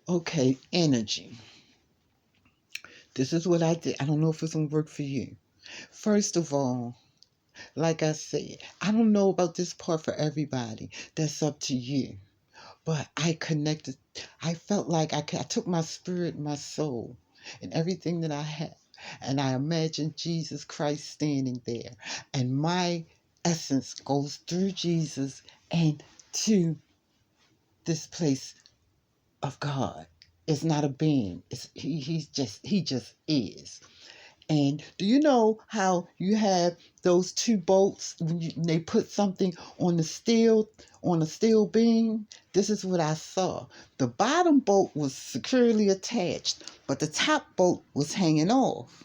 Okay, energy. This is what I did. I don't know if it's going to work for you. First of all, like I said, I don't know about this part for everybody. That's up to you. But I connected. I felt like I took my spirit, my soul, and everything that I had, and I imagined Jesus Christ standing there. And my essence goes through Jesus and to this place of God. It's not a being. He just is. And do you know how you have those two bolts when they put something on the steel on a steel beam? This is what I saw. The bottom bolt was securely attached, but the top bolt was hanging off.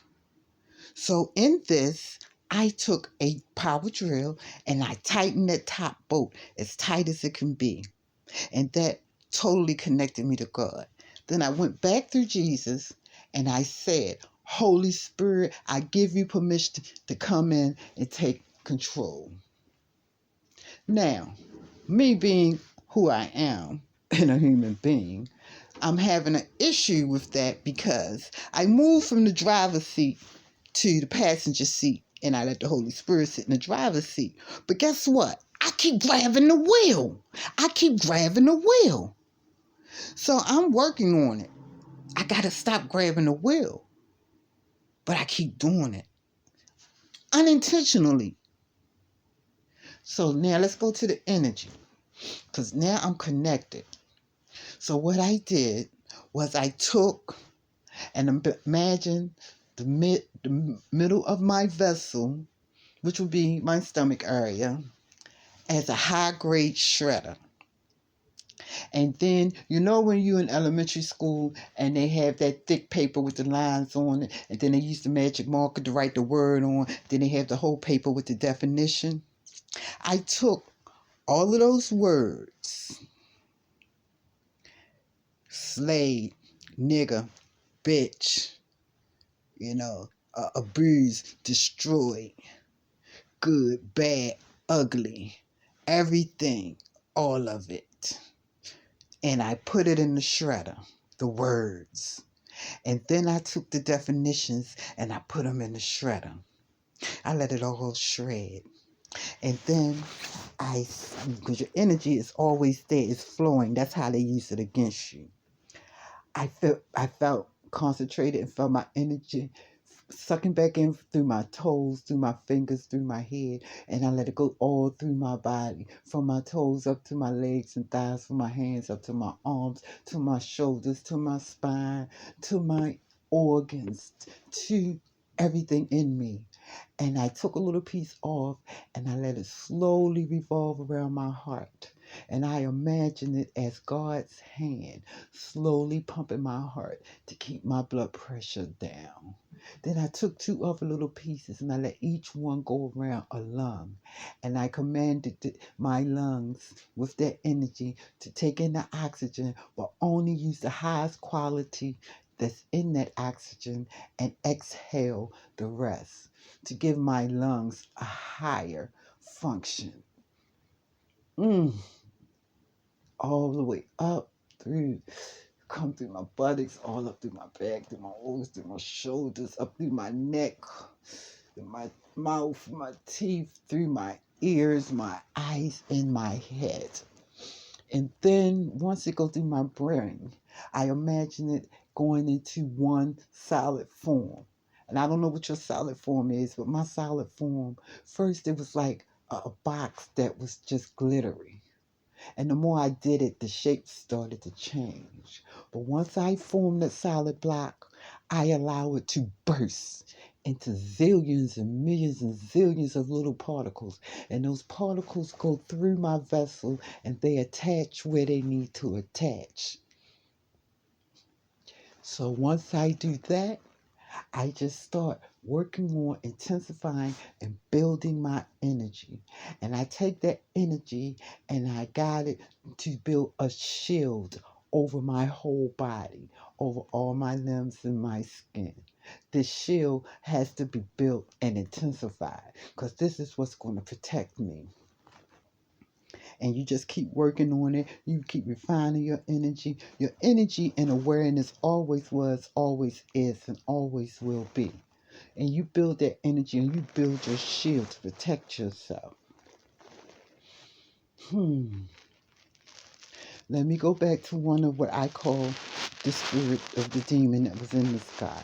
So in this, I took a power drill and I tightened that top bolt as tight as it can be. And that totally connected me to God. Then I went back through Jesus and I said, Holy Spirit, I give you permission to come in and take control. Now, me being who I am and a human being, I'm having an issue with that because I moved from the driver's seat to the passenger seat and I let the Holy Spirit sit in the driver's seat. But guess what? I keep grabbing the wheel. I keep grabbing the wheel. So I'm working on it. I got to stop grabbing the wheel, but I keep doing it unintentionally. So now let's go to the energy because now I'm connected. So what I did was I took and imagine the middle of my vessel, which would be my stomach area, as a high grade shredder. And then, you know, when you're in elementary school and they have that thick paper with the lines on it, and then they use the magic marker to write the word on, then they have the whole paper with the definition. I took all of those words, slave, nigger, bitch, abuse, destroy, good, bad, ugly, everything, all of it. And I put it in the shredder, the words. And then I took the definitions and I put them in the shredder. I let it all shred. And then because your energy is always there, it's flowing. That's how they use it against you. I felt concentrated and felt my energy sucking back in through my toes, through my fingers, through my head, and I let it go all through my body, from my toes up to my legs and thighs, from my hands up to my arms, to my shoulders, to my spine, to my organs, to everything in me. And I took a little piece off and I let it slowly revolve around my heart. And I imagine it as God's hand slowly pumping my heart to keep my blood pressure down. Then I took two other little pieces and I let each one go around a lung. And I commanded my lungs with that energy to take in the oxygen, but only use the highest quality that's in that oxygen and exhale the rest to give my lungs a higher function. Mm, all the way up through, come through my buttocks, all up through my back, through my arms, through my shoulders, up through my neck, through my mouth, my teeth, through my ears, my eyes, and my head. And then once it goes through my brain, I imagine it going into one solid form. And I don't know what your solid form is, but my solid form, first it was like a box that was just glittery. And the more I did it, the shape started to change. But once I form that solid block, I allow it to burst into zillions and zillions of little particles. And those particles go through my vessel and they attach where they need to attach. So once I do that, I just start working on intensifying and building my energy. And I take that energy and I got it to build a shield over my whole body, over all my limbs and my skin. This shield has to be built and intensified because this is what's going to protect me. And you just keep working on it. You keep refining your energy. Your energy and awareness always was, always is, and always will be. And you build that energy and you build your shield to protect yourself. Let me go back to one of what I call the spirit of the demon that was in the sky.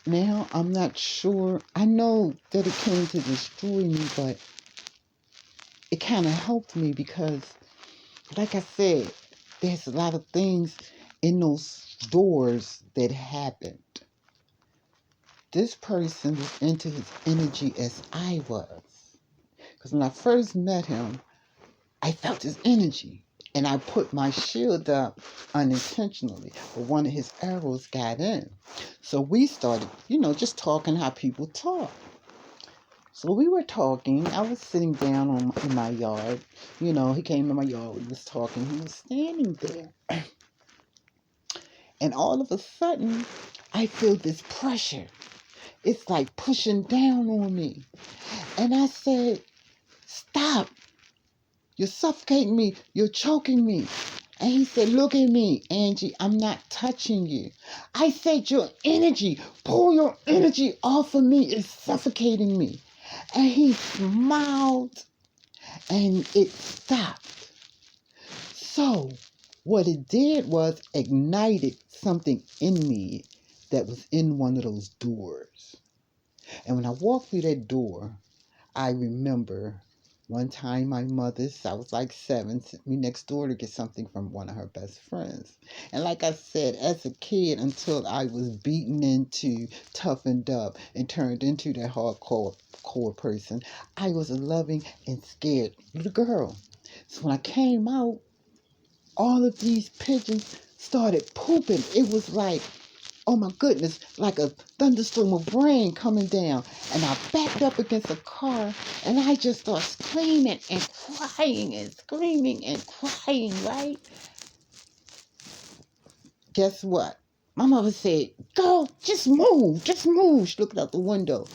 Now, I'm not sure. I know that it came to destroy me, but it kind of helped me because, like I said, there's a lot of things in those doors that happened. This person was into his energy as I was. Because when I first met him, I felt his energy. And I put my shield up unintentionally, but one of his arrows got in. So we started, just talking how people talk. So we were talking. I was sitting down in my yard. He came in my yard. We was talking. He was standing there. And all of a sudden, I feel this pressure. It's like pushing down on me. And I said, stop. You're suffocating me. You're choking me. And he said, look at me, Angie. I'm not touching you. I said, your energy, pull your energy off of me. It's suffocating me. And he smiled and it stopped. So what it did was ignited something in me that was in one of those doors. And when I walked through that door, I remember one time my mother, I was like 7, sent me next door to get something from one of her best friends. And like I said, as a kid, until I was beaten into, toughened up, and turned into that hardcore person, I was a loving and scared little girl. So when I came out, all of these pigeons started pooping. It was like, oh my goodness, like a thunderstorm of rain coming down. And I backed up against a car and I just started screaming and crying and screaming and crying, right? Guess what? My mother said, go, just move, just move. She looked out the window.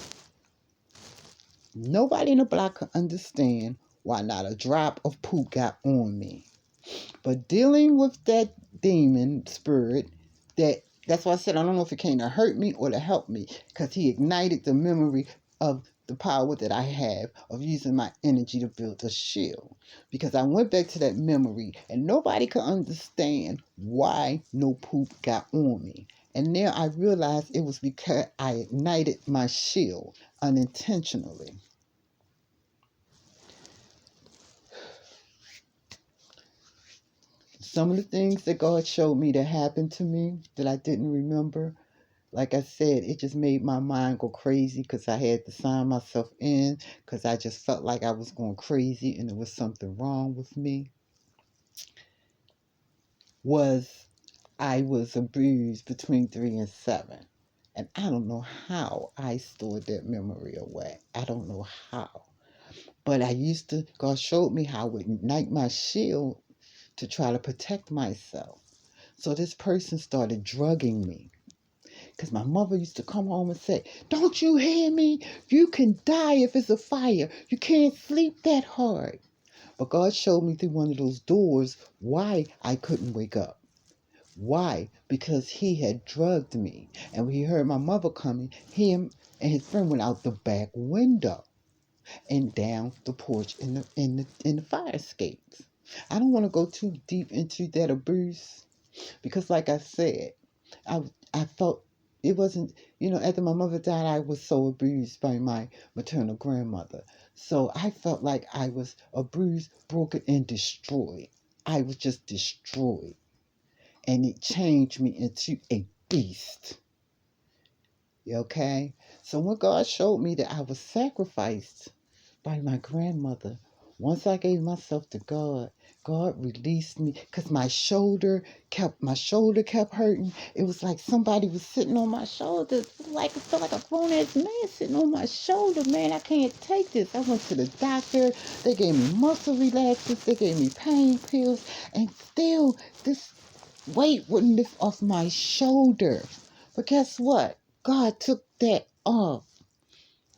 Nobody in the block could understand why not a drop of poop got on me. But dealing with that demon spirit, that's why I said I don't know if it came to hurt me or to help me, because he ignited the memory of the power that I have of using my energy to build a shield. Because I went back to that memory and nobody could understand why no poop got on me. And now I realized it was because I ignited my shield unintentionally. Some of the things that God showed me that happened to me that I didn't remember, like I said, it just made my mind go crazy because I had to sign myself in because I just felt like I was going crazy and there was something wrong with me. I was abused between 3 and 7. And I don't know how I stored that memory away. I don't know how. But God showed me how I would ignite my shield to try to protect myself. So this person started drugging me. Because my mother used to come home and say, don't you hear me? You can die if it's a fire. You can't sleep that hard. But God showed me through one of those doors why I couldn't wake up. Why? Because he had drugged me. And when he heard my mother coming, him and his friend went out the back window and down the porch in the fire escapes. I don't want to go too deep into that abuse because, like I said, I felt it wasn't, after my mother died, I was so abused by my maternal grandmother. So I felt like I was abused, broken, and destroyed. I was just destroyed. And it changed me into a beast. Okay? So when God showed me that I was sacrificed by my grandmother, once I gave myself to God, God released me because my shoulder kept hurting. It was like somebody was sitting on my shoulder. It felt like a grown-ass man sitting on my shoulder. Man, I can't take this. I went to the doctor. They gave me muscle relaxers. They gave me pain pills. And still, this weight wouldn't lift off my shoulder. But guess what? God took that off.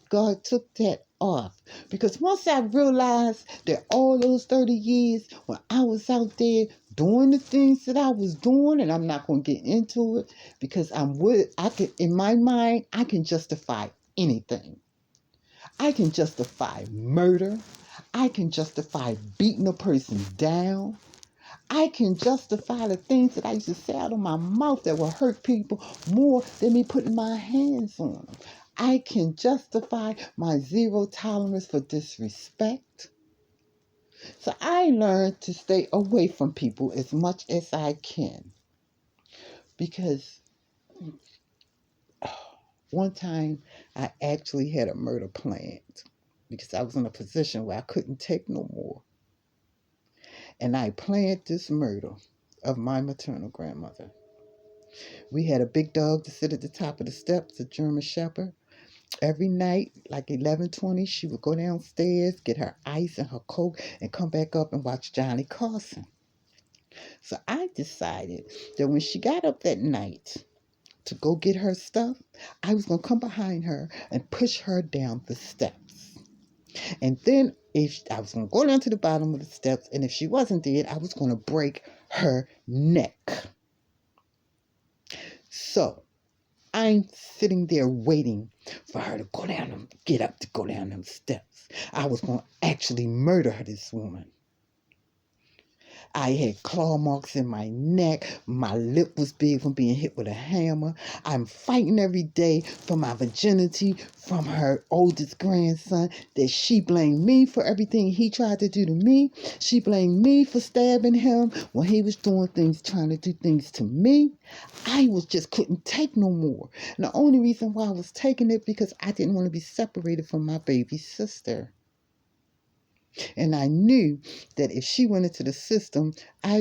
God took that off. Because once I realized that all those 30 years when I was out there doing the things that I was doing, and I'm not going to get into it because in my mind, I can justify anything. I can justify murder. I can justify beating a person down. I can justify the things that I used to say out of my mouth that will hurt people more than me putting my hands on them. I can justify my zero tolerance for disrespect. So I learned to stay away from people as much as I can. Because one time I actually had a murder planned because I was in a position where I couldn't take no more. And I planned this murder of my maternal grandmother. We had a big dog to sit at the top of the steps, a German Shepherd. Every night, like 11:20, she would go downstairs, get her ice and her Coke, and come back up and watch Johnny Carson. So I decided that when she got up that night to go get her stuff, I was going to come behind her and push her down the steps. And then if I was going to go down to the bottom of the steps, and if she wasn't dead, I was going to break her neck. So I'm sitting there waiting for her to go down and get up to go down them steps. I was going to actually murder this woman. I had claw marks in my neck. My lip was big from being hit with a hammer. I'm fighting every day for my virginity from her oldest grandson that she blamed me for everything he tried to do to me. She blamed me for stabbing him when he was doing things, trying to do things to me. I just couldn't take no more. And the only reason why I was taking it because I didn't want to be separated from my baby sister. And I knew that if she went into the system,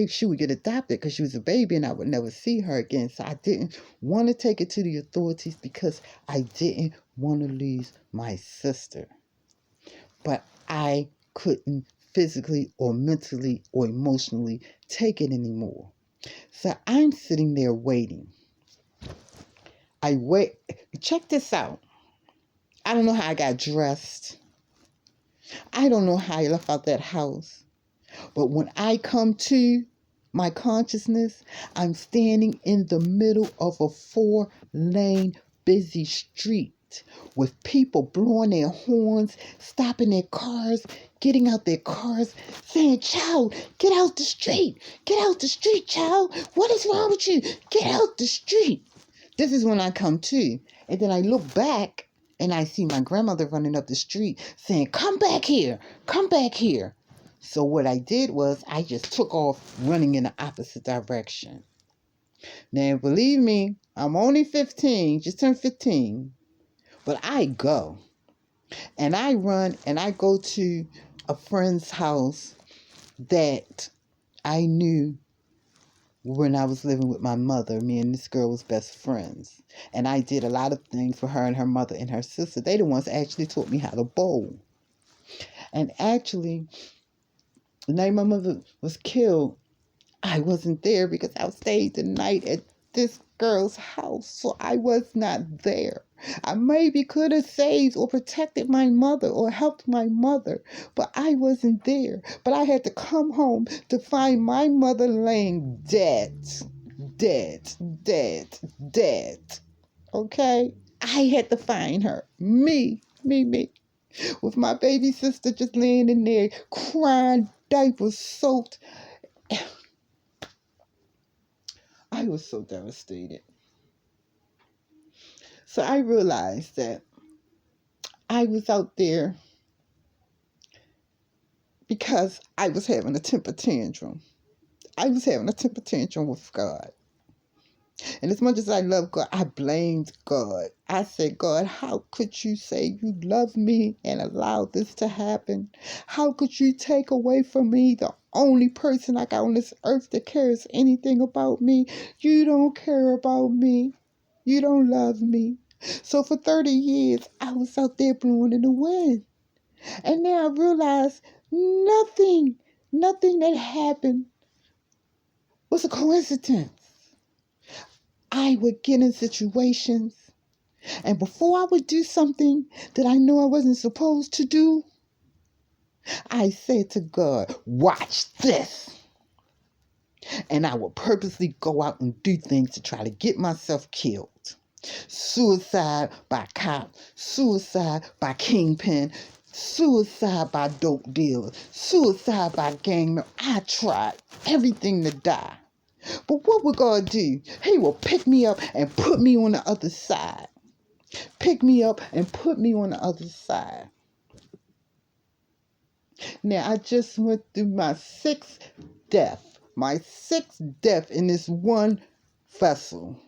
she would get adopted because she was a baby and I would never see her again. So I didn't want to take it to the authorities because I didn't want to lose my sister. But I couldn't physically or mentally or emotionally take it anymore. So I'm sitting there waiting. I wait. Check this out. I don't know how I got dressed. I don't know how I left out that house. But when I come to my consciousness, I'm standing in the middle of a 4-lane busy street with people blowing their horns, stopping their cars, getting out their cars, saying, "Child, get out the street. Get out the street, child. What is wrong with you? Get out the street." This is when I come to. And then I look back and I see my grandmother running up the street saying, "Come back here. Come back here." So what I did was I just took off running in the opposite direction. Now, believe me, I'm only 15, just turned 15, but I go. And I run and I go to a friend's house that I knew when I was living with my mother. Me and this girl was best friends. And I did a lot of things for her and her mother and her sister. They the ones that actually taught me how to bowl. And actually, the night my mother was killed, I wasn't there because I stayed the night at this girl's house, so I was not there. I maybe could have saved or protected my mother or helped my mother, but I wasn't there. But I had to come home to find my mother laying dead. Dead, dead, dead. Okay? I had to find her. Me. With my baby sister just laying in there, crying, diapers soaked. I was so devastated. So I realized that I was out there because I was having a temper tantrum. I was having a temper tantrum with God. And as much as I love God, I blamed God. I said, "God, how could you say you love me and allow this to happen? How could you take away from me the only person I got on this earth that cares anything about me? You don't care about me. You don't love me." So for 30 years, I was out there blowing in the wind. And now I realize nothing that happened was a coincidence. I would get in situations And before I would do something that I know I wasn't supposed to do, I said to God, watch this. And I would purposely go out and do things to try to get myself killed. Suicide by cop, suicide by kingpin, suicide by dope dealer, suicide by gang member. I tried everything to die. But what would God do? He will pick me up and put me on the other side. Pick me up and put me on the other side. Now, I just went through my sixth death. My sixth death in this one vessel.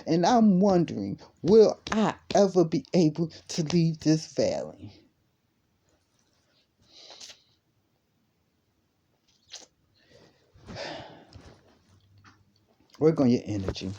And I'm wondering, will I ever be able to leave this valley? Work on your energy.